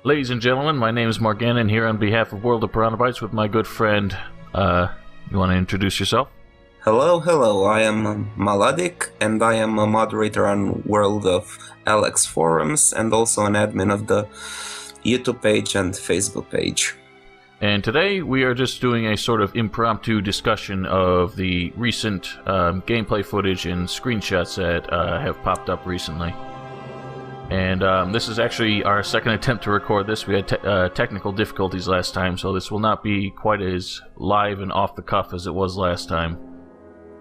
Ladies and gentlemen, my name is Morgan, and here on behalf of World of Piranha Bytes with my good friend, you want to introduce yourself? Hello, I am Maladik, and I am a moderator on World of ELEX forums, and also an admin of the YouTube page and Facebook page. And today we are just doing a sort of impromptu discussion of the recent gameplay footage and screenshots that have popped up recently. And this is actually our second attempt to record this. We had technical difficulties last time, so this will not be quite as live and off the cuff as it was last time.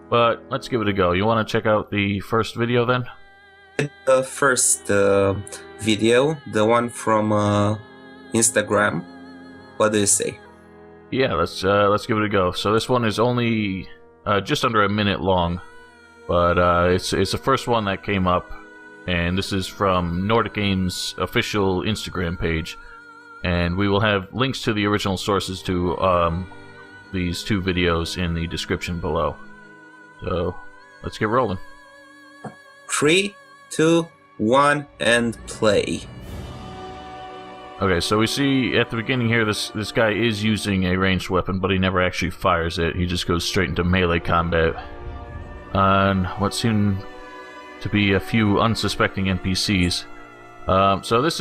But let's give it a go. You want to check out the first video then? The first video, the one from Instagram. What do you say? Yeah, let's give it a go. So this one is only just under a minute long, but it's the first one that came up. And this is from Nordic Games' official Instagram page, and we will have links to the original sources to these two videos in the description below. So let's get rolling. 3, 2, 1, and play. Okay, so we see at the beginning here this guy is using a ranged weapon, but he never actually fires it. He just goes straight into melee combat on what seemed to be a few unsuspecting NPCs. So this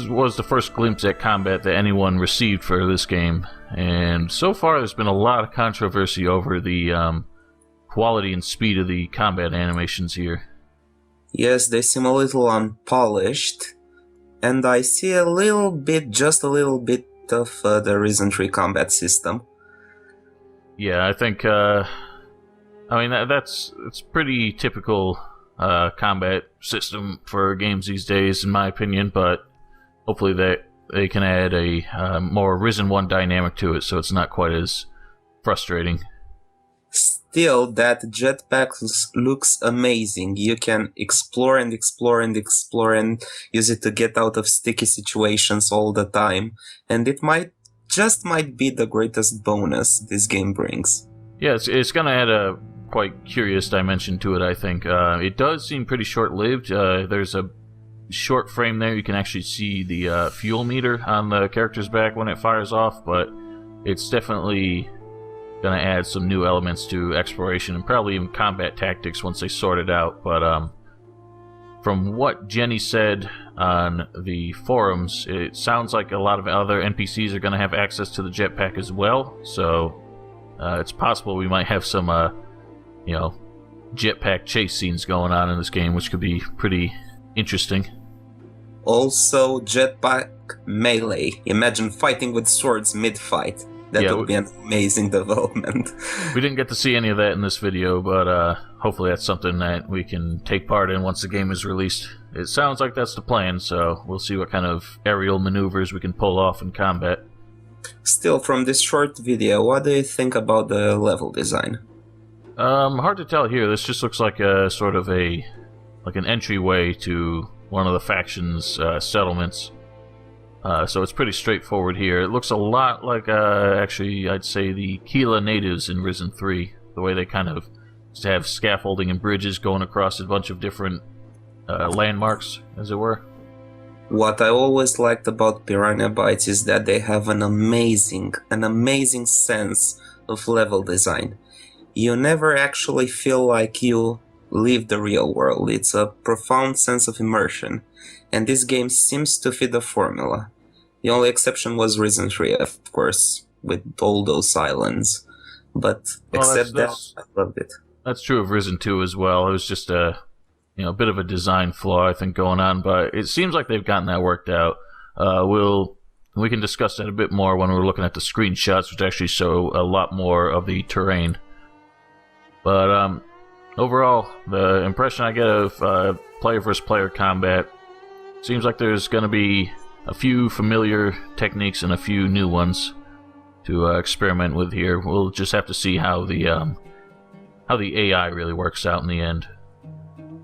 was the first glimpse at combat that anyone received for this game, and so far there's been a lot of controversy over the quality and speed of the combat animations here. Yes, they seem a little unpolished, and I see just a little bit of the Risen 3 combat system. Yeah, I think I mean it's pretty typical combat system for games these days, in my opinion, but hopefully they can add a more Risen 1 dynamic to it, so it's not quite as frustrating. Still, that jetpack looks amazing. You can explore and explore and explore and use it to get out of sticky situations all the time, and it might be the greatest bonus this game brings. Yeah, it's gonna add a quite curious dimension to it, I think. It does seem pretty short-lived. There's a short frame there. You can actually see the fuel meter on the character's back when it fires off, but it's definitely going to add some new elements to exploration and probably even combat tactics once they sort it out. But from what Jenny said on the forums, it sounds like a lot of other NPCs are going to have access to the jetpack as well, so it's possible we might have some jetpack chase scenes going on in this game, which could be pretty interesting. Also, jetpack melee. Imagine fighting with swords mid-fight. That would be an amazing development. We didn't get to see any of that in this video, but hopefully that's something that we can take part in once the game is released. It sounds like that's the plan, so we'll see what kind of aerial maneuvers we can pull off in combat. Still, from this short video, what do you think about the level design? Hard to tell here. This just looks like a sort of an entryway to one of the faction's settlements. So it's pretty straightforward here. It looks a lot like, actually, I'd say the Kila natives in Risen 3. The way they kind of just have scaffolding and bridges going across a bunch of different landmarks, as it were. What I always liked about Piranha Bytes is that they have an amazing sense of level design. You never actually feel like you leave the real world. It's a profound sense of immersion, and this game seems to fit the formula. The only exception was Risen 3, of course, with all those islands. But except that, I loved it. That's true of Risen 2 as well. It was just a bit of a design flaw, I think, going on, but it seems like they've gotten that worked out. We can discuss that a bit more when we're looking at the screenshots, which actually show a lot more of the terrain. But overall, the impression I get of player versus player combat seems like there's going to be a few familiar techniques and a few new ones to experiment with here. We'll just have to see how the AI really works out in the end.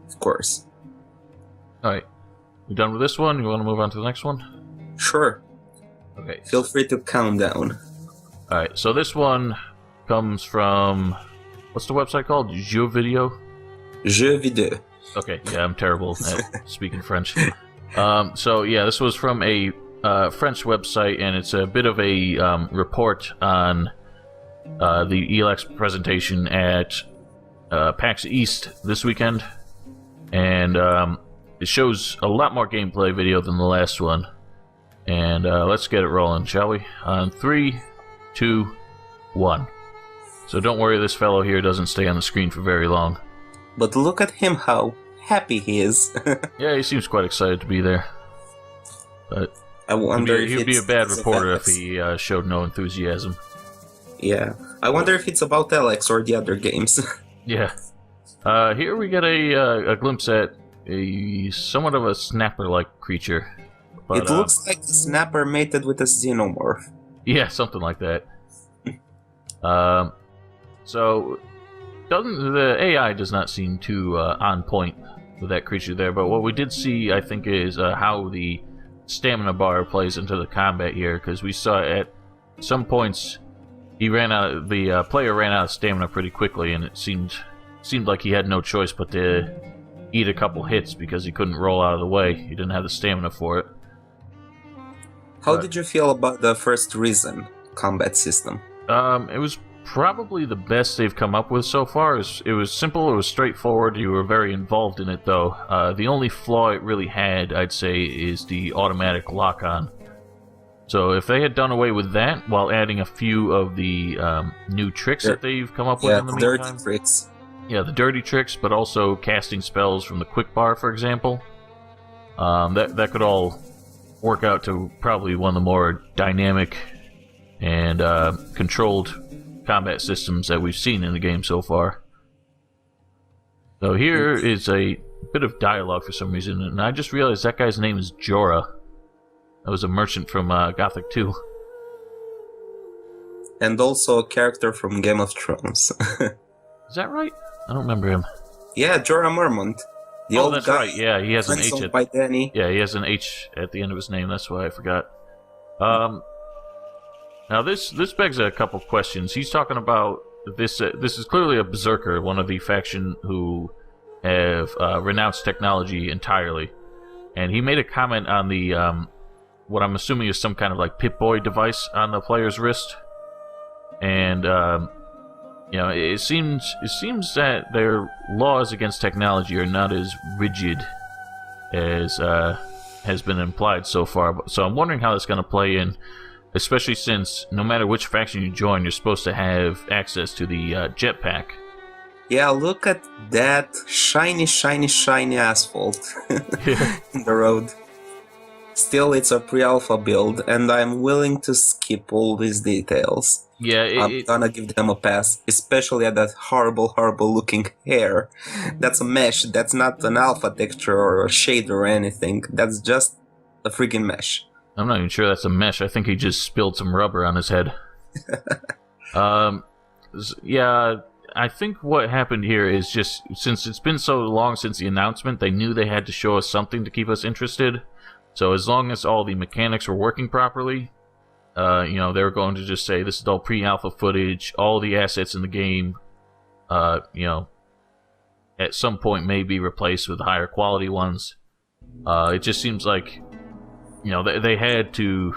Of course. All right, you done with this one? You want to move on to the next one? Sure. Okay. Feel free to count down. All right. So this one comes from, what's the website called? Video? Vidéo. Okay, yeah, I'm terrible at speaking French. So yeah, this was from a French website, and it's a bit of a report on the ELEX presentation at PAX East this weekend, and it shows a lot more gameplay video than the last one. And let's get it rolling, shall we? On 3, 2, 1. So don't worry, this fellow here doesn't stay on the screen for very long. But look at him, how happy he is. Yeah, he seems quite excited to be there. But I wonder he'd be a bad reporter if he showed no enthusiasm. Yeah, I wonder if it's about ELEX or the other games. Yeah. Here we get a glimpse at somewhat of a snapper-like creature. But, it looks like a snapper mated with a xenomorph. Yeah, something like that. So, the AI does not seem too on point with that creature there, but what we did see, I think, is how the stamina bar plays into the combat here, because we saw at some points the player ran out of stamina pretty quickly, and it seemed like he had no choice but to eat a couple hits because he couldn't roll out of the way. He didn't have the stamina for it. How did you feel about the first Risen combat system? It was probably the best they've come up with so far. It was simple, it was straightforward, you were very involved in it though. The only flaw it really had, I'd say, is the automatic lock-on. So if they had done away with that while adding a few of the new tricks that they've come up with in the meantime. Dirty tricks. Yeah, the dirty tricks, but also casting spells from the quick bar, for example. That could all work out to probably one of the more dynamic and controlled combat systems that we've seen in the game so far. So here is a bit of dialogue for some reason, and I just realized that guy's name is Jorah. That was a merchant from Gothic 2. And also a character from Game of Thrones. Is that right? I don't remember him. Yeah, Jorah Mormont. The old that's guy, right. Yeah, he has an H at by Danny. Yeah, he has an H at the end of his name. That's why I forgot. Now this begs a couple questions. He's talking about this. This is clearly a berserker, one of the faction who have renounced technology entirely, and he made a comment on the what I'm assuming is some kind of like Pip-Boy device on the player's wrist, and you know, it seems that their laws against technology are not as rigid as has been implied so far. So I'm wondering how that's going to play in, especially since no matter which faction you join, you're supposed to have access to the jetpack. Yeah, look at that shiny, shiny, shiny asphalt in the road. Still, it's a pre-alpha build, and I'm willing to skip all these details. Yeah, I'm gonna give them a pass, especially at that horrible, horrible looking hair. That's a mesh, that's not an alpha texture or a shader or anything. That's just a freaking mesh. I'm not even sure that's a mesh. I think he just spilled some rubber on his head. Yeah, I think what happened here is just, since it's been so long since the announcement, they knew they had to show us something to keep us interested. So as long as all the mechanics were working properly, you know, they were going to just say, this is all pre-alpha footage, all the assets in the game, you know, at some point may be replaced with higher quality ones. It just seems like, you know, they had to,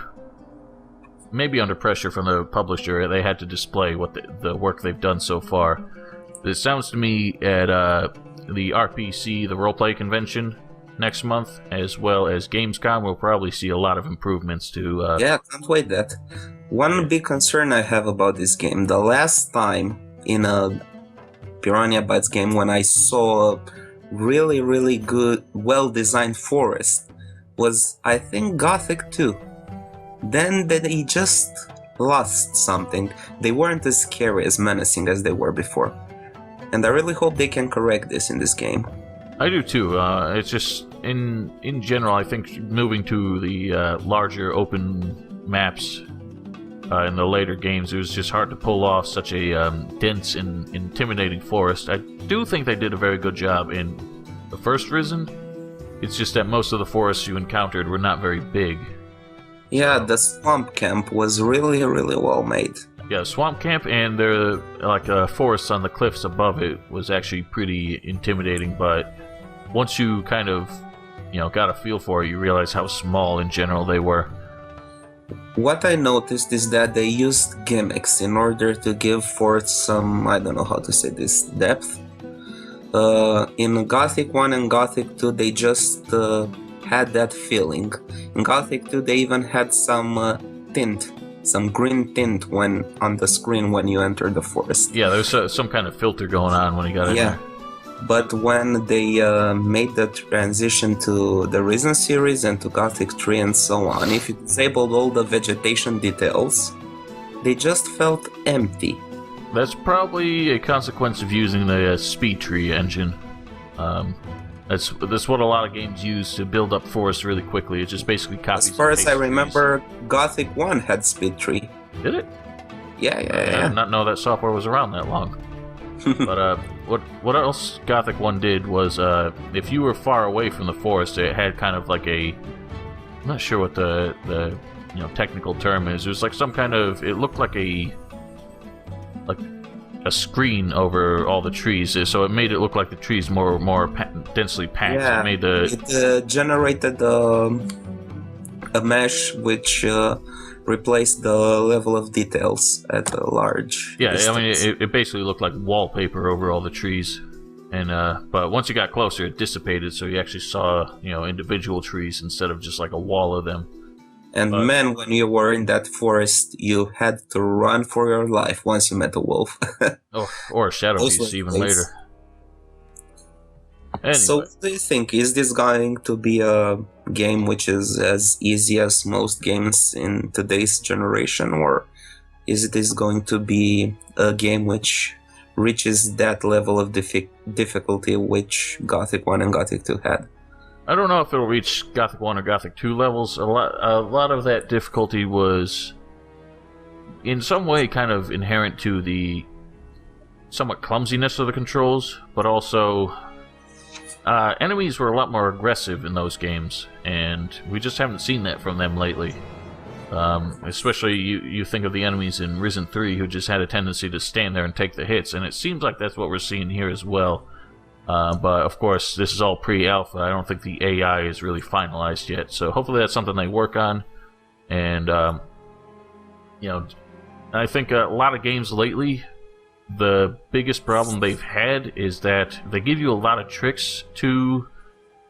maybe under pressure from the publisher, they had to display what the work they've done so far. It sounds to me at the RPC, the roleplay convention, next month, as well as Gamescom, we'll probably see a lot of improvements to... Yeah, can't wait that. One big concern I have about this game, the last time in a Piranha Bytes game when I saw a really, really good, well-designed forest was, I think, Gothic 2. Then they just lost something. They weren't as scary, as menacing as they were before. And I really hope they can correct this in this game. I do too. It's just, in general, I think moving to the larger open maps in the later games, it was just hard to pull off such a dense and intimidating forest. I do think they did a very good job in the first Risen. It's just that most of the forests you encountered were not very big. Yeah, the swamp camp was really, really well made. Yeah, swamp camp and there, like forests on the cliffs above it was actually pretty intimidating, but once you kind of, you know, got a feel for it, you realize how small in general they were. what I noticed is that they used gimmicks in order to give forth some, I don't know how to say this, depth. In Gothic 1 and Gothic 2, they just had that feeling. In Gothic 2, they even had some tint, some green tint when on the screen when you enter the forest. Yeah, there's some kind of filter going on when you got in there. But when they made the transition to the Risen series and to Gothic 3 and so on, if you disabled all the vegetation details, they just felt empty. That's probably a consequence of using the speed tree engine. That's what a lot of games use to build up forests really quickly. It just basically copies. As far as I remember, Gothic 1 had speed tree. Did it? Yeah. I did not know that software was around that long. But what else Gothic 1 did was, if you were far away from the forest, it had kind of like a, I'm not sure what the technical term is. It was like some kind of, it looked like a screen over all the trees, so it made it look like the trees more densely packed. Yeah, it made it generated a mesh which replaced the level of details at a large distance. I mean, it basically looked like wallpaper over all the trees, and but once you got closer, it dissipated, so you actually saw individual trees instead of just like a wall of them. And man, when you were in that forest, you had to run for your life once you met a wolf. or a shadow beast even later. Anyway. So what do you think? Is this going to be a game which is as easy as most games in today's generation, or is this going to be a game which reaches that level of difficulty which Gothic 1 and Gothic 2 had? I don't know if it'll reach Gothic 1 or Gothic 2 levels. A lot of that difficulty was in some way kind of inherent to the somewhat clumsiness of the controls, but also enemies were a lot more aggressive in those games, and we just haven't seen that from them lately. Especially you think of the enemies in Risen 3 who just had a tendency to stand there and take the hits, and it seems like that's what we're seeing here as well. But of course, this is all pre-alpha. I don't think the AI is really finalized yet, so hopefully that's something they work on. And I think a lot of games lately, the biggest problem they've had is that they give you a lot of tricks to,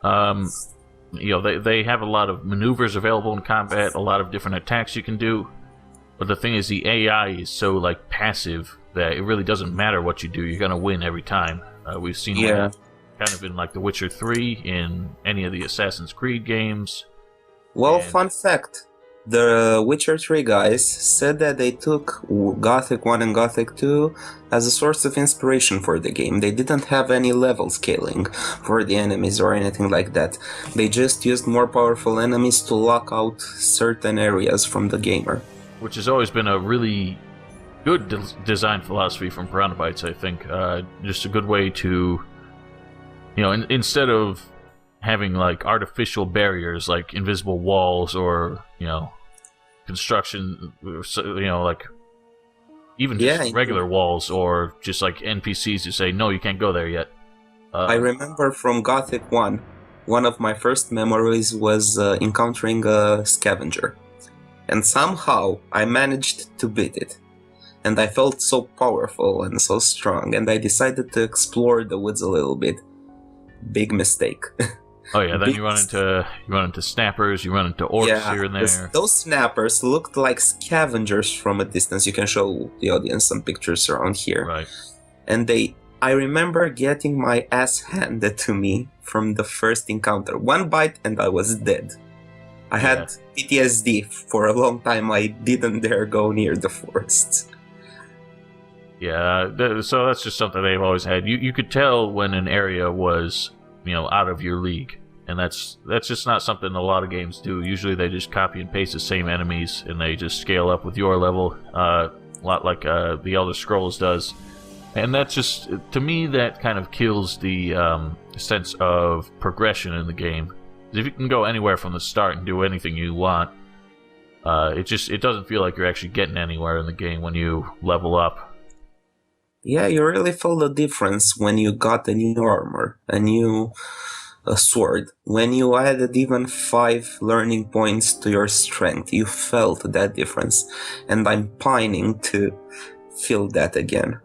they have a lot of maneuvers available in combat, a lot of different attacks you can do. But the thing is, the AI is so like passive that it really doesn't matter what you do. You're gonna win every time. We've seen that kind of in like The Witcher 3, in any of the Assassin's Creed games. Well, fun fact. The Witcher 3 guys said that they took Gothic 1 and Gothic 2 as a source of inspiration for the game. They didn't have any level scaling for the enemies or anything like that. They just used more powerful enemies to lock out certain areas from the gamer. Which has always been a really good design philosophy from Piranha Bytes, I think. Just a good way to, instead of having like artificial barriers like invisible walls or construction, like even just regular walls, or just like NPCs who say no, you can't go there yet. I remember from Gothic 1, one of my first memories was encountering a scavenger, and somehow I managed to beat it. And I felt so powerful and so strong, and I decided to explore the woods a little bit. Big mistake. Oh yeah, then you run into snappers, you run into orcs here and there. Those snappers looked like scavengers from a distance. You can show the audience some pictures around here. Right. And I remember getting my ass handed to me from the first encounter. One bite and I was dead. I had PTSD for a long time. I didn't dare go near the forest. Yeah, so that's just something they've always had. You could tell when an area was, out of your league, and that's just not something a lot of games do. Usually they just copy and paste the same enemies, and they just scale up with your level, a lot like the Elder Scrolls does. And that's just, to me, that kind of kills the sense of progression in the game. If you can go anywhere from the start and do anything you want, it doesn't feel like you're actually getting anywhere in the game when you level up. Yeah, you really feel the difference when you got a new armor, a new a sword. When you added even 5 learning points to your strength, you felt that difference, and I'm pining to feel that again.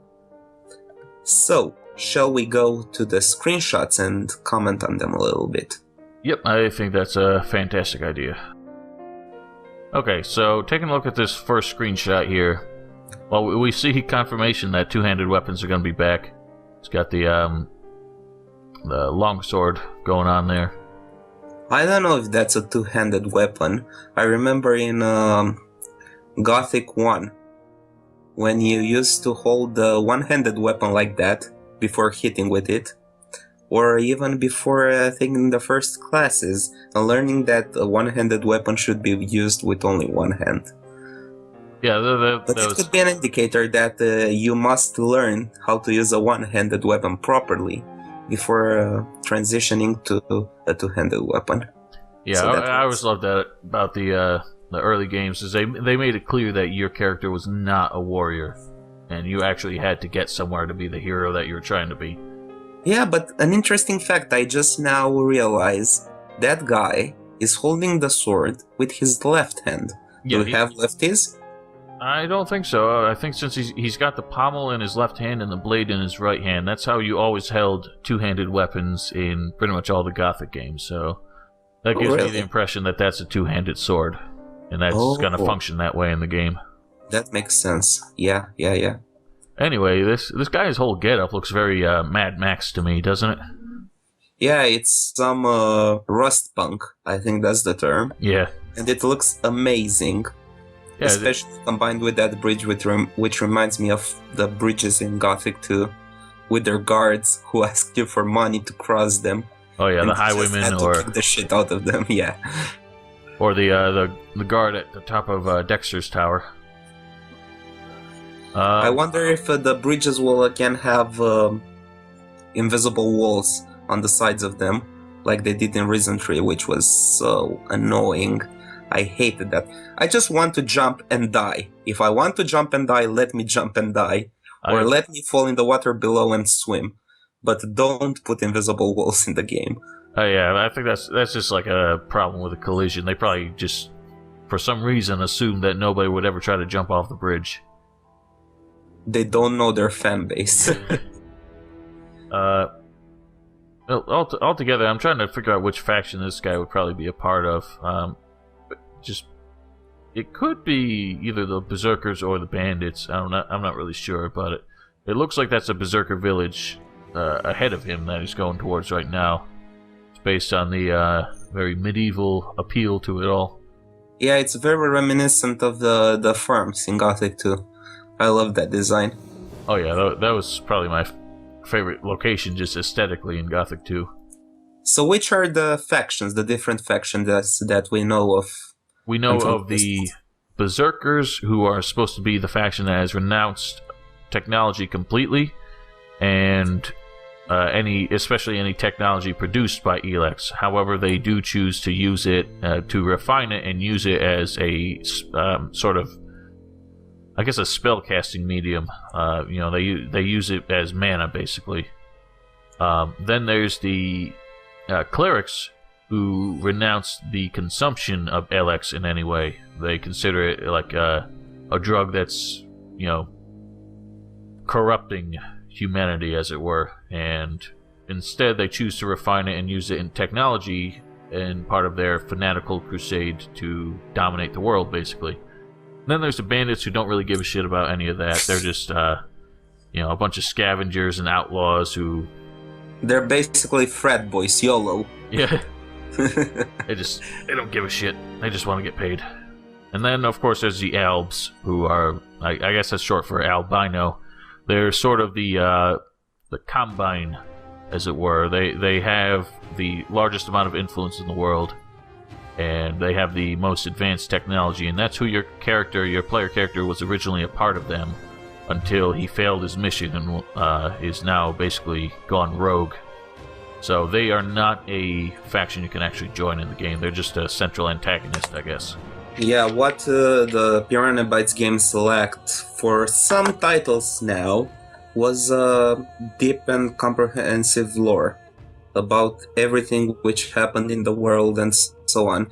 So, shall we go to the screenshots and comment on them a little bit? Yep, I think that's a fantastic idea. Okay, so taking a look at this first screenshot here, well, we see confirmation that two-handed weapons are going to be back. It's got the longsword going on there. I don't know if that's a two-handed weapon. I remember in Gothic 1, when you used to hold the one-handed weapon like that before hitting with it, or even before taking the first classes, and learning that a one-handed weapon should be used with only one hand. Yeah, but it could be an indicator that you must learn how to use a one-handed weapon properly before transitioning to a two-handed weapon. Yeah, so I always loved that about the early games, is they made it clear that your character was not a warrior, and you actually had to get somewhere to be the hero that you were trying to be. Yeah, but an interesting fact I just now realized, that guy is holding the sword with his left hand. Do you have lefties? I don't think so. I think since he's got the pommel in his left hand and the blade in his right hand, that's how you always held two-handed weapons in pretty much all the Gothic games, so that gives me the impression that that's a two-handed sword, and that's going to function that way in the game. That makes sense. Yeah. Anyway, this guy's whole getup looks very Mad Max to me, doesn't it? Yeah, it's some rust punk, I think that's the term. Yeah. And it looks amazing. Yeah, especially combined with that bridge, which reminds me of the bridges in Gothic 2, with their guards who ask you for money to cross them. Oh yeah, the highwaymen, or kick the shit out of them. Yeah. Or the guard at the top of Dexter's tower. I wonder if the bridges will again have invisible walls on the sides of them, like they did in Risen 3, which was so annoying. I hated that. I just want to jump and die. If I want to jump and die, let me jump and die. Or let me fall in the water below and swim. But don't put invisible walls in the game. Oh yeah, I think that's just like a problem with a collision. They probably just, for some reason, assumed that nobody would ever try to jump off the bridge. They don't know their fan base. Altogether, I'm trying to figure out which faction this guy would probably be a part of. It could be either the Berserkers or the Bandits. I'm not really sure, but it looks like that's a Berserker village ahead of him that he's going towards right now. It's based on the very medieval appeal to it all. Yeah, it's very reminiscent of the farms in Gothic 2. I love that design. Oh yeah, that was probably my favorite location just aesthetically in Gothic 2. So which are the factions, the different factions that we know of? We know of the Berserkers, who are supposed to be the faction that has renounced technology completely, and especially any technology produced by ELEX. However, they do choose to use it, to refine it and use it as a sort of, I guess, a spellcasting medium. They use it as mana, basically. Then there's the clerics, who renounce the consumption of ELEX in any way. They consider it like a drug that's, corrupting humanity, as it were, and instead they choose to refine it and use it in technology in part of their fanatical crusade to dominate the world, basically. And then there's the Bandits, who don't really give a shit about any of that. They're just, a bunch of scavengers and outlaws who... They're basically frat boys, YOLO. Yeah. They don't give a shit. They just want to get paid. And then, of course, there's the Albs, who are, I guess that's short for albino. They're sort of the Combine, as it were. They have the largest amount of influence in the world, and they have the most advanced technology, and that's who your player character was originally a part of them, until he failed his mission and is now basically gone rogue. So they are not a faction you can actually join in the game. They're just a central antagonist, I guess. Yeah, what the Piranha Bytes games lacked for some titles now was deep and comprehensive lore. about everything which happened in the world and so on.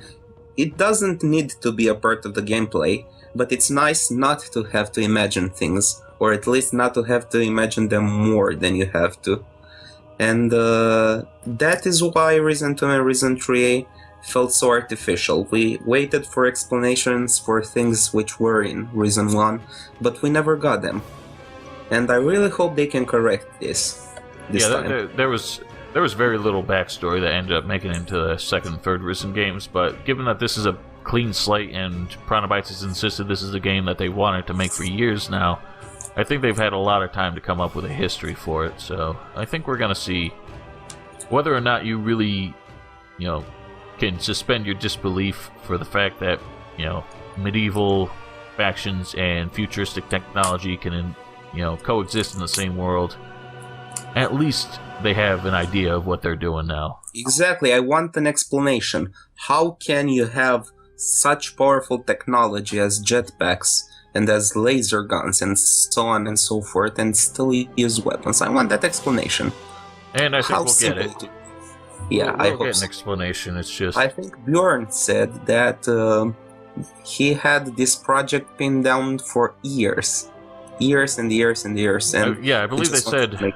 It doesn't need to be a part of the gameplay, but it's nice not to have to imagine things, or at least not to have to imagine them more than you have to. And that is why Reason 2 and Reason 3 felt so artificial. We waited for explanations for things which were in Reason 1, but we never got them. And I really hope they can correct this time. There was very little backstory that ended up making it into the second and third Risen games, but given that this is a clean slate and Piranha Bytes has insisted this is a game that they wanted to make for years now, I think they've had a lot of time to come up with a history for it, so I think we're going to see whether or not you really, can suspend your disbelief for the fact that, medieval factions and futuristic technology can, coexist in the same world. At least they have an idea of what they're doing now. Exactly, I want an explanation. How can you have such powerful technology as jetpacks and as laser guns and so on and so forth and still use weapons? I want that explanation. And I think we'll get it. Yeah, I hope get an explanation. It's just I think Bjorn said that he had this project pinned down for years and years and years. And yeah, I believe they said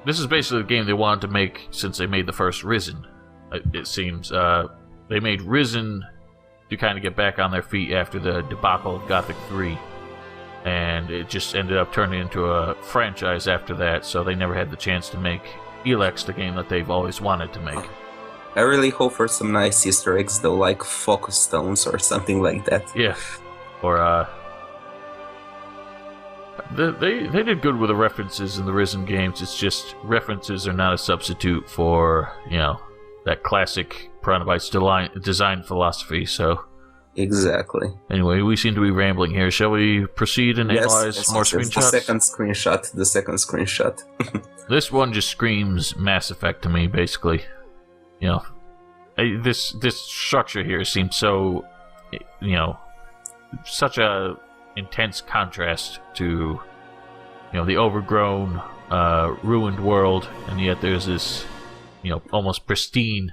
this is basically the game they wanted to make since they made the first Risen. It seems they made Risen to kind of get back on their feet after the debacle of Gothic 3, and it just ended up turning into a franchise after that. So they never had the chance to make ELEX, the game that they've always wanted to make. I really hope for some nice Easter eggs though, like focus stones or something like that. Yeah, or they did good with the references in the Risen games. It's just references are not a substitute for that classic Piranha Bytes design philosophy. So exactly. Anyway, we seem to be rambling here. Shall we proceed and analyze more screenshots? The second screenshot. This one just screams Mass Effect to me, basically. This structure here seems so, such a intense contrast to, the overgrown, ruined world, and yet there's this, almost pristine,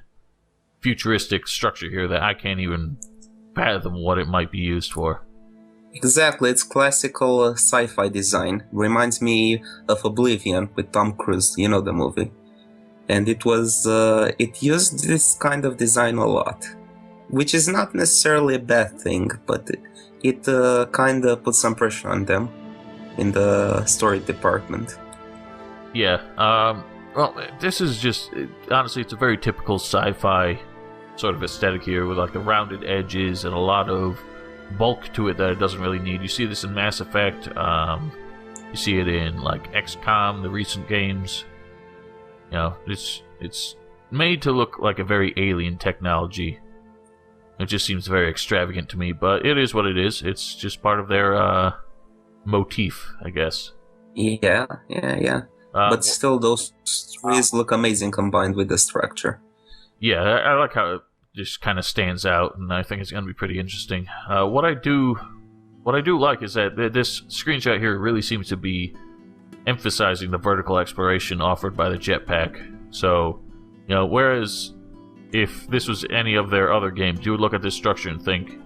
futuristic structure here that I can't even fathom what it might be used for. Exactly, it's classical sci-fi design. Reminds me of Oblivion with Tom Cruise, the movie. And it used this kind of design a lot, which is not necessarily a bad thing, but it kind of put some pressure on them in the story department. Yeah, well, this is just, honestly, it's a very typical sci-fi sort of aesthetic here with like the rounded edges and a lot of bulk to it that it doesn't really need. You see this in Mass Effect, you see it in like XCOM, the recent games. It's made to look like a very alien technology. It just seems very extravagant to me, but it is what it is. It's just part of their motif, I guess. Yeah. But still, those trees look amazing combined with the structure. Yeah, I like how it just kind of stands out, and I think it's going to be pretty interesting. What I do like is that this screenshot here really seems to be emphasizing the vertical exploration offered by the jetpack. So, whereas if this was any of their other games, you would look at this structure and think,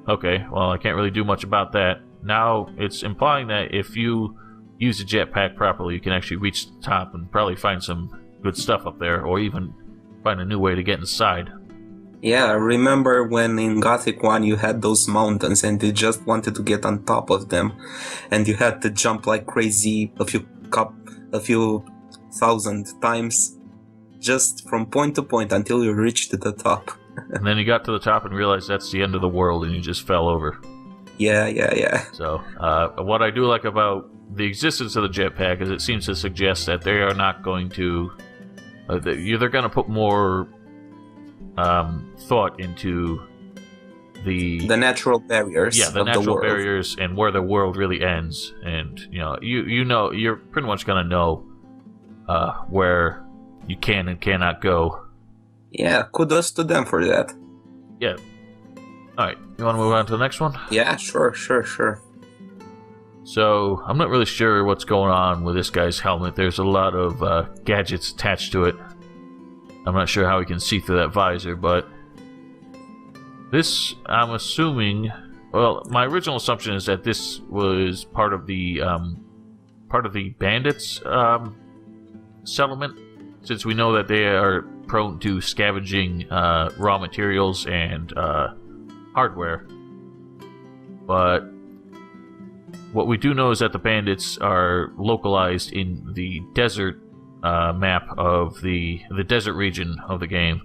okay, well, I can't really do much about that. Now, it's implying that if you use the jetpack properly, you can actually reach the top and probably find some good stuff up there, or even find a new way to get inside. Yeah, I remember when in Gothic 1 you had those mountains and you just wanted to get on top of them, and you had to jump like crazy a few thousand times just from point to point until you reached the top. And then you got to the top and realized that's the end of the world and you just fell over. Yeah. So, what I do like about the existence of the jetpack is it seems to suggest that they are not going to... they're going to put more thought into the natural barriers. Yeah, the natural barriers and where the world really ends. And, you're pretty much going to know where you can and cannot go. Yeah, kudos to them for that. Yeah. Alright, you want to move on to the next one? Yeah, sure. So, I'm not really sure what's going on with this guy's helmet. There's a lot of gadgets attached to it. I'm not sure how we can see through that visor, but this, I'm assuming. Well, my original assumption is that this was part of the bandits' settlement, since we know that they are prone to scavenging raw materials and hardware. But what we do know is that the bandits are localized in the desert map of the desert region of the game.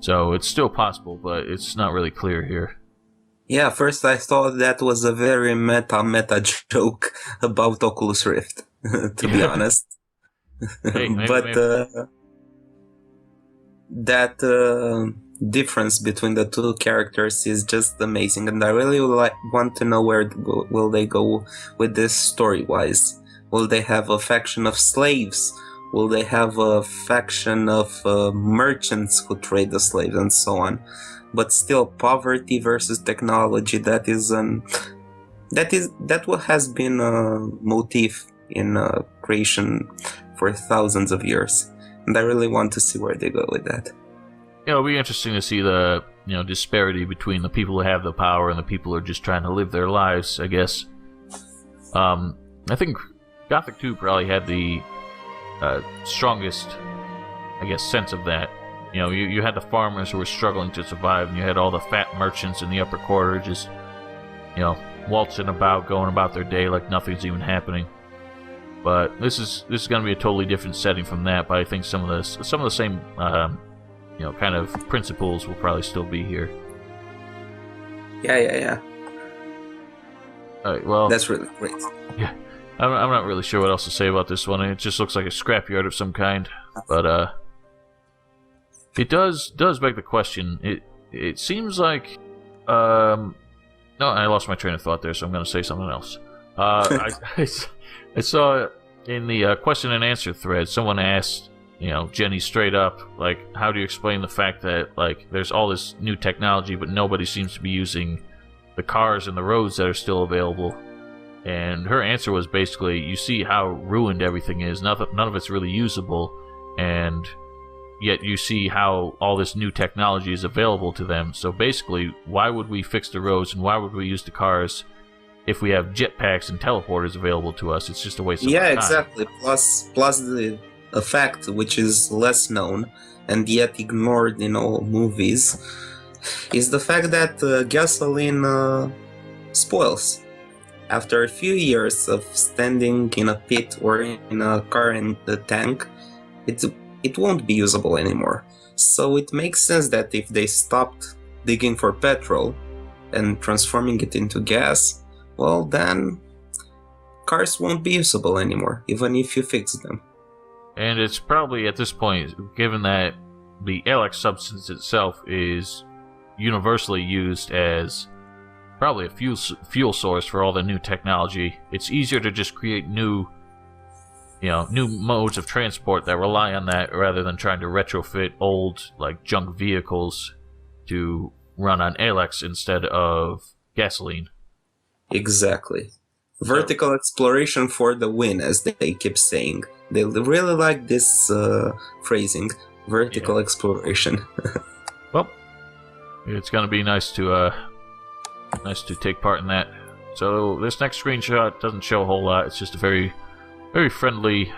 So it's still possible, but it's not really clear here. Yeah, first I thought that was a very meta joke about Oculus Rift, to be honest. Hey, maybe, but maybe. That difference between the two characters is just amazing, and I really want to know where will they go with this story-wise. Will they have a faction of slaves? Will they have a faction of merchants who trade the slaves and so on? But still, poverty versus technology, that has been a motif in creation for thousands of years, and I really want to see where they go with that. Yeah, it'll be interesting to see the disparity between the people who have the power and the people who are just trying to live their lives, I guess. I think Gothic 2 probably had the strongest, I guess, sense of that. You had the farmers who were struggling to survive, and you had all the fat merchants in the upper quarter just, waltzing about, going about their day like nothing's even happening. But this is going to be a totally different setting from that. But I think some of the same, kind of principles will probably still be here. Yeah. All right, well, that's really great. Yeah, I'm not really sure what else to say about this one. It just looks like a scrapyard of some kind, but it does beg the question. It seems like no, I lost my train of thought there, so I'm going to say something else. I saw in the question and answer thread, someone asked, Jenny straight up, like, how do you explain the fact that, like, there's all this new technology, but nobody seems to be using the cars and the roads that are still available? And her answer was basically, you see how ruined everything is. None of it's really usable, and yet you see how all this new technology is available to them. So basically, why would we fix the roads and why would we use the cars if we have jetpacks and teleporters available to us? It's just a waste of time. Yeah, exactly. Plus a fact which is less known and yet ignored in all movies is the fact that gasoline spoils. After a few years of standing in a pit or in a car in the tank, it won't be usable anymore. So it makes sense that if they stopped digging for petrol and transforming it into gas, well then cars won't be usable anymore, even if you fix them. And it's probably at this point, given that the ELEX substance itself is universally used as probably a fuel source for all the new technology, it's easier to just create new modes of transport that rely on that rather than trying to retrofit old, like, junk vehicles to run on ELEX instead of gasoline. Exactly. Vertical exploration for the win, as they keep saying. They really like this phrasing, vertical exploration. Well, it's gonna be nice to take part in that. So this next screenshot doesn't show a whole lot. It's just a very, very friendly,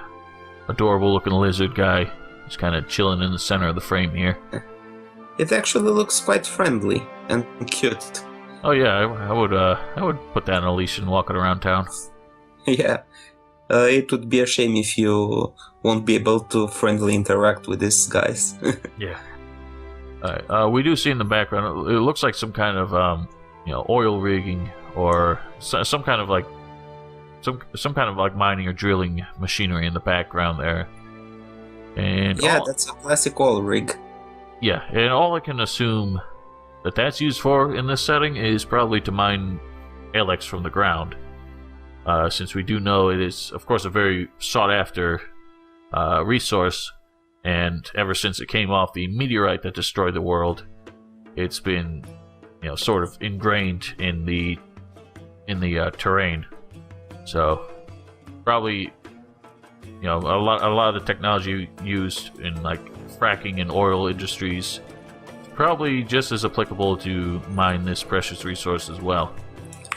adorable-looking lizard guy. Just kind of chilling in the center of the frame here. It actually looks quite friendly and cute. Oh yeah, I would put that on a leash and walk it around town. Yeah, it would be a shame if you won't be able to friendly interact with these guys. Yeah. Alright, we do see in the background, it looks like some kind of oil rigging or some kind of like mining or drilling machinery in the background there. And yeah, that's a classic oil rig. Yeah, and all I can assume that's used for in this setting is probably to mine ELEX from the ground, since we do know it is, of course, a very sought-after resource, and ever since it came off the meteorite that destroyed the world, it's been, sort of ingrained in the terrain. So probably, a lot of the technology used in like fracking and oil industries, probably just as applicable to mine this precious resource as well.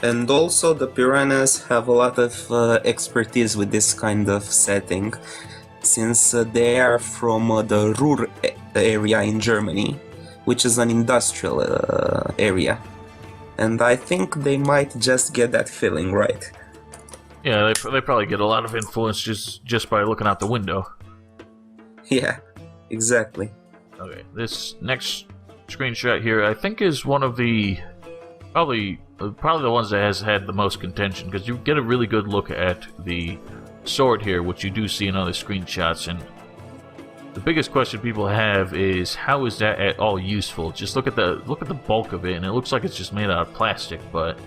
And also the piranhas have a lot of expertise with this kind of setting, since they are from the Ruhr area in Germany, which is an industrial area. And I think they might just get that feeling right. Yeah, they probably get a lot of influence just by looking out the window. Yeah, exactly. Okay, this next screenshot here, I think, is one of the probably the ones that has had the most contention, because you get a really good look at the sword here, which you do see in other screenshots, and the biggest question people have is, how is that at all useful? Just look at the bulk of it, and it looks like it's just made out of plastic, but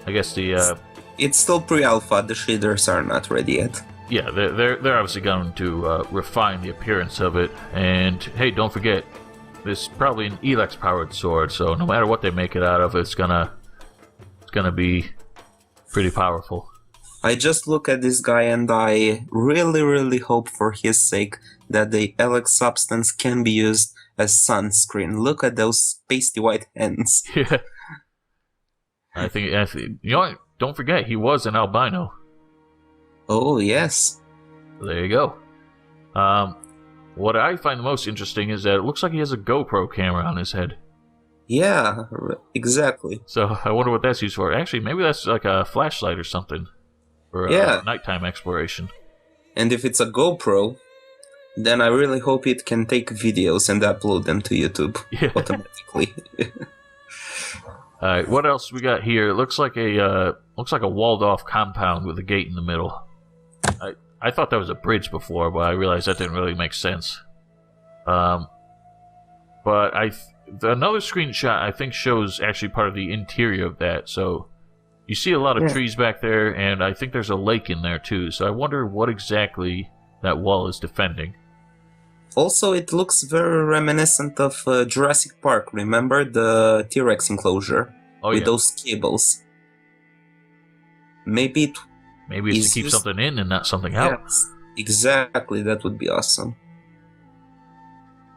I guess it's still pre-alpha. The shaders are not ready yet. Yeah, they're obviously going to refine the appearance of it, and hey, don't forget, this is probably an ELEX powered sword, so no matter what they make it out of, it's gonna be pretty powerful. I just look at this guy and I really hope for his sake that the ELEX substance can be used as sunscreen. Look at those pasty white hands. Yeah. I think, you know what? Don't forget, he was an albino. Oh, yes. So there you go. What I find the most interesting is that it looks like he has a GoPro camera on his head. Yeah, exactly. So I wonder what that's used for. Actually, maybe that's like a flashlight or something. For nighttime exploration. And if it's a GoPro, then I really hope it can take videos and upload them to YouTube automatically. Alright, what else we got here? It looks like a walled-off compound with a gate in the middle. I thought that was a bridge before, but I realized that didn't really make sense. But another screenshot I think shows actually part of the interior of that. So you see a lot of trees back there, and I think there's a lake in there too. So I wonder what exactly that wall is defending. Also, it looks very reminiscent of Jurassic Park. Remember the T-Rex enclosure with those cables? Maybe it's to keep something in and not something out. Yes, exactly. That would be awesome.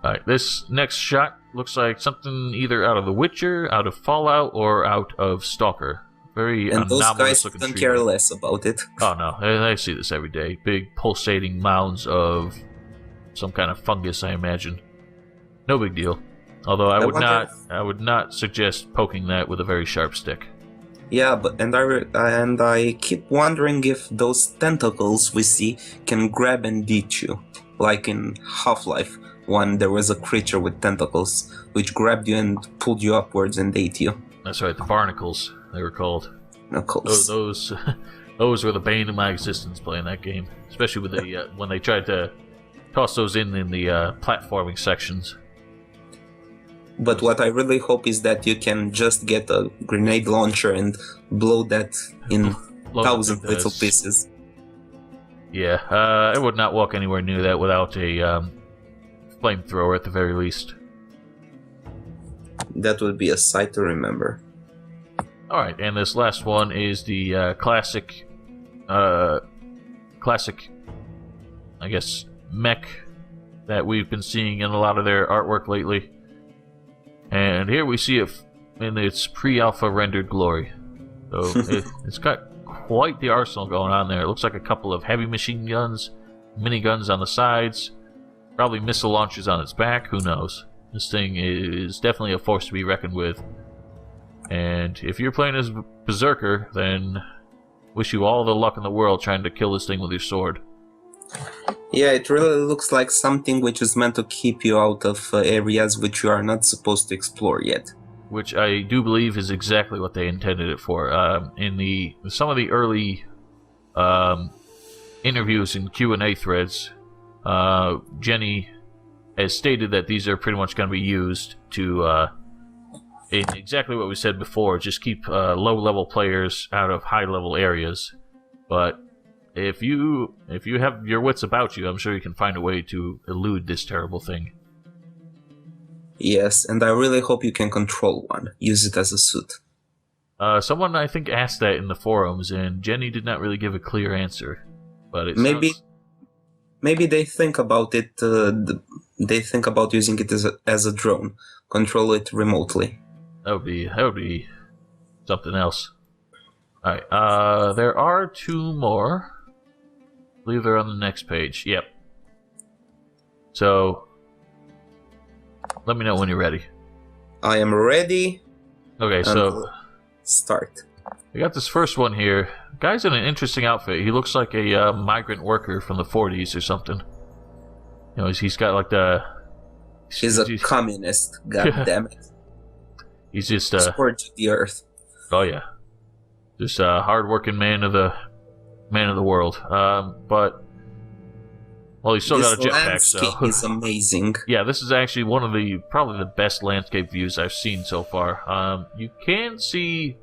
Alright, this next shot looks like something either out of The Witcher, out of Fallout, or out of Stalker. Very and those guys looking don't tree care line. less about it. Oh no, I see this every day. Big pulsating mounds of some kind of fungus, I imagine. No big deal. Although I would not suggest poking that with a very sharp stick. Yeah, but I keep wondering if those tentacles we see can grab and eat you, like in Half-Life, when there was a creature with tentacles which grabbed you and pulled you upwards and ate you. That's right, the barnacles, they were called. Knuckles. Those were the bane of my existence playing that game, especially with the when they tried to toss those in the platforming sections. But what I really hope is that you can just get a grenade launcher and blow that in thousand little pieces. Yeah, I would not walk anywhere near that without a flamethrower at the very least. That would be a sight to remember. Alright, and this last one is the classic, I guess, mech that we've been seeing in a lot of their artwork lately. And here we see it in its pre-alpha rendered glory. So it's got quite the arsenal going on there. It looks like a couple of heavy machine guns, miniguns on the sides, probably missile launchers on its back, who knows. This thing is definitely a force to be reckoned with. And if you're playing as Berserker, then wish you all the luck in the world trying to kill this thing with your sword. Yeah, it really looks like something which is meant to keep you out of areas which you are not supposed to explore yet. Which I do believe is exactly what they intended it for. In some of the early interviews and Q&A threads, Jenny has stated that these are pretty much going to be used to, in exactly what we said before, just keep low-level players out of high-level areas. But if you have your wits about you, I'm sure you can find a way to elude this terrible thing. Yes, and I really hope you can control one. Use it as a suit. Someone, I think, asked that in the forums, and Jenny did not really give a clear answer. But it maybe they think about it they think about using it as a drone, control it remotely. That would be something else. All right. There are 2 more. I believe they're on the next page. Yep. So, let me know when you're ready. I am ready. Okay, so start. We got this first one here. Guy's in an interesting outfit. He looks like a migrant worker from the 40s or something. You know, he's got like the... He's a communist, goddammit. He's just... Scourge of the earth. Oh, yeah. Just a hard-working man of the world. But... Well, he's still got a jetpack, so... This landscape is amazing. Yeah, this is actually one of the... probably the best landscape views I've seen so far. You can see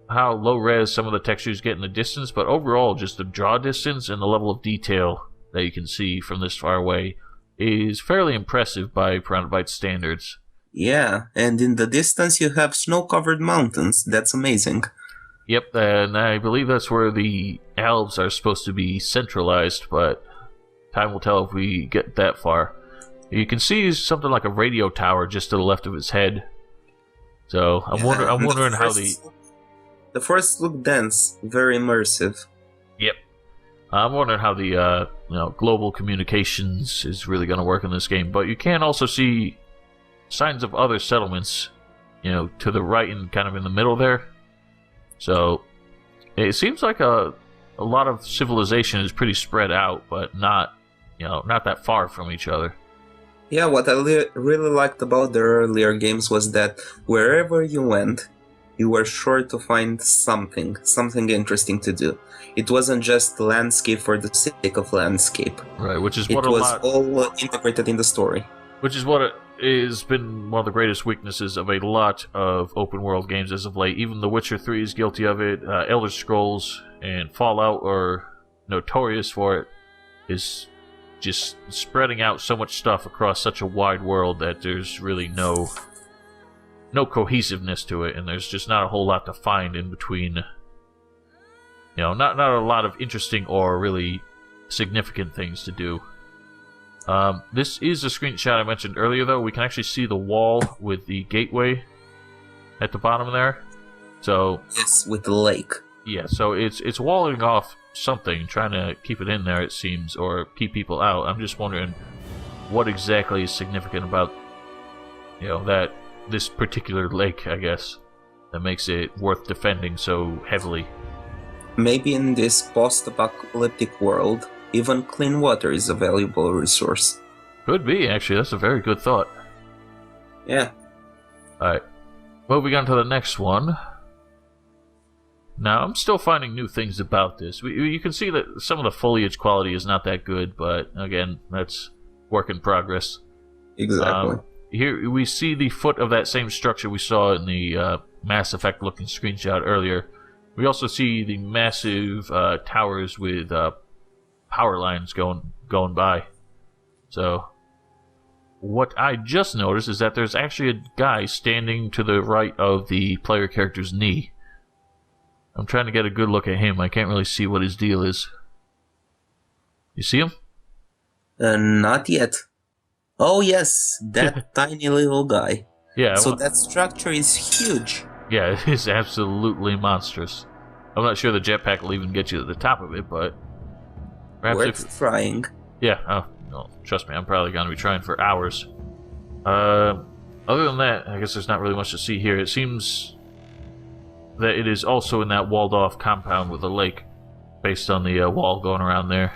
how low-res some of the textures get in the distance, but overall, just the draw distance and the level of detail that you can see from this far away is fairly impressive by Piranha Bytes standards. Yeah, and in the distance you have snow-covered mountains. That's amazing. Yep, and I believe that's where the Alps are supposed to be centralized, but time will tell if we get that far. You can see something like a radio tower just to the left of his head. So I'm wondering how the forests look dense, very immersive. Yep. I'm wondering how the global communications is really going to work in this game. But you can also see signs of other settlements, to the right and kind of in the middle there. So it seems like a lot of civilization is pretty spread out, but not that far from each other. Yeah, what I really liked about the earlier games was that wherever you went, you were sure to find something interesting to do. It wasn't just landscape for the sake of landscape. Right, which is it was all integrated in the story. Which is what it has been one of the greatest weaknesses of a lot of open world games as of late. Even The Witcher 3 is guilty of it. Elder Scrolls and Fallout are notorious for it. Is just spreading out so much stuff across such a wide world that there's really no cohesiveness to it, and there's just not a whole lot to find in between. Not a lot of interesting or really significant things to do. This is a screenshot I mentioned earlier, though. We can actually see the wall with the gateway at the bottom there. So yes, with the lake. Yeah, so it's walling off something, trying to keep it in there, it seems, or keep people out. I'm just wondering what exactly is significant about, that this particular lake, I guess, that makes it worth defending so heavily. Maybe in this post-apocalyptic world, even clean water is a valuable resource. Could be, actually. That's a very good thought. Yeah. Alright. Moving on to the next one. Now, I'm still finding new things about this. You can see that some of the foliage quality is not that good, but again, that's work in progress. Exactly. Here we see the foot of that same structure we saw in the Mass Effect looking screenshot earlier. We also see the massive towers with power lines going by. So what I just noticed is that there's actually a guy standing to the right of the player character's knee. I'm trying to get a good look at him. I can't really see what his deal is. You see him? Not yet. Oh yes, that tiny little guy. Yeah. So that structure is huge. Yeah, it is absolutely monstrous. I'm not sure the jetpack will even get you to the top of it, but perhaps worth trying. Yeah. Oh, no, trust me, I'm probably going to be trying for hours. Other than that, I guess there's not really much to see here. It seems that it is also in that walled-off compound with a lake, based on the wall going around there.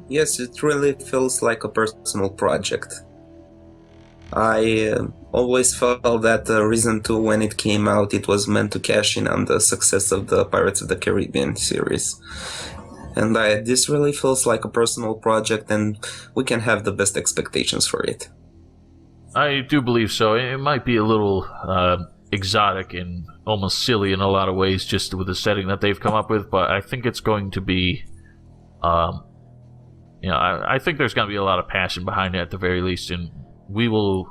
Yes, it really feels like a personal project. I always felt that Reason 2, when it came out, it was meant to cash in on the success of the Pirates of the Caribbean series. And this really feels like a personal project, and we can have the best expectations for it. I do believe so. It might be a little exotic and almost silly in a lot of ways, just with the setting that they've come up with, but I think it's going to be... I think there's going to be a lot of passion behind it at the very least, and we will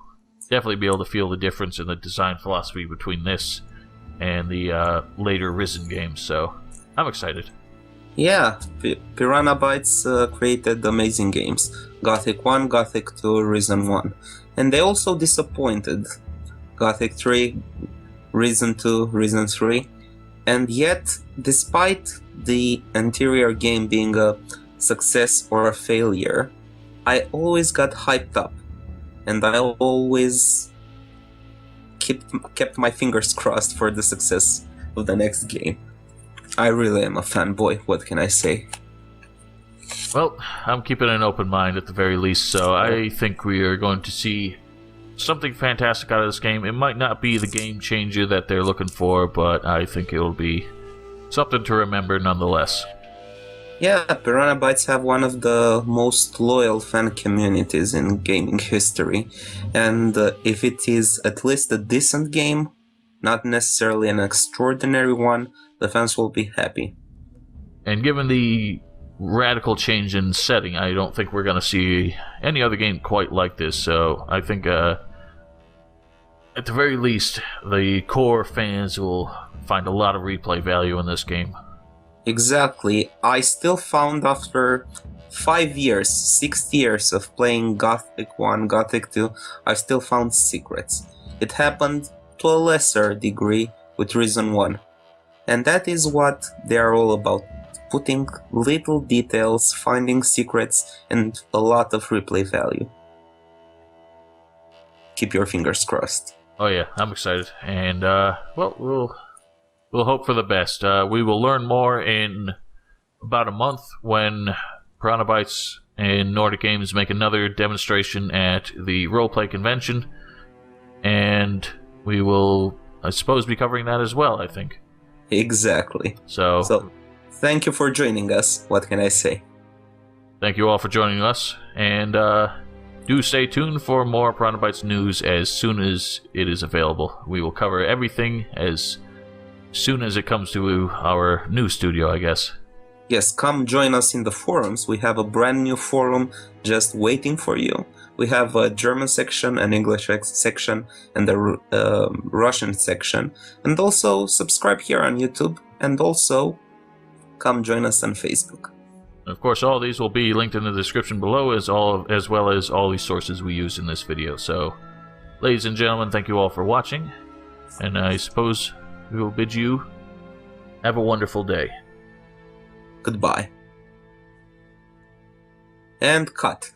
definitely be able to feel the difference in the design philosophy between this and the later Risen games, so I'm excited. Yeah, Piranha Bytes created amazing games. Gothic 1, Gothic 2, Reason 1. And they also disappointed. Gothic 3, Reason 2, Reason 3. And yet, despite the anterior game being a success or a failure, I always got hyped up. And I always kept my fingers crossed for the success of the next game. I really am a fanboy, what can I say? Well, I'm keeping an open mind at the very least, so I think we are going to see something fantastic out of this game. It might not be the game changer that they're looking for, but I think it'll be something to remember nonetheless. Yeah, Piranha Bytes have one of the most loyal fan communities in gaming history, and if it is at least a decent game, not necessarily an extraordinary one, the fans will be happy. And given the radical change in setting, I don't think we're going to see any other game quite like this, so I think at the very least, the core fans will find a lot of replay value in this game. Exactly. I still found after 5 years, 6 years of playing Gothic 1, Gothic 2, I still found secrets. It happened to a lesser degree with Reason 1. And that is what they are all about. Putting little details, finding secrets, and a lot of replay value. Keep your fingers crossed. Oh yeah, I'm excited. And, well, we'll hope for the best. We will learn more in about a month when Piranha Bytes and Nordic Games make another demonstration at the Roleplay Convention. And we will, I suppose, be covering that as well, I think. Exactly. So thank you for joining us. What can I say? Thank you all for joining us. And do stay tuned for more Piranha Bytes news as soon as it is available. We will cover everything as soon as it comes to our new studio, I guess. Yes, come join us in the forums. We have a brand new forum just waiting for you. We have a German section, an English section, and a Russian section. And also subscribe here on YouTube, and also come join us on Facebook. Of course, all these will be linked in the description below, as well as all the sources we use in this video. So, ladies and gentlemen, thank you all for watching, and I suppose we will bid you have a wonderful day. Goodbye. And cut.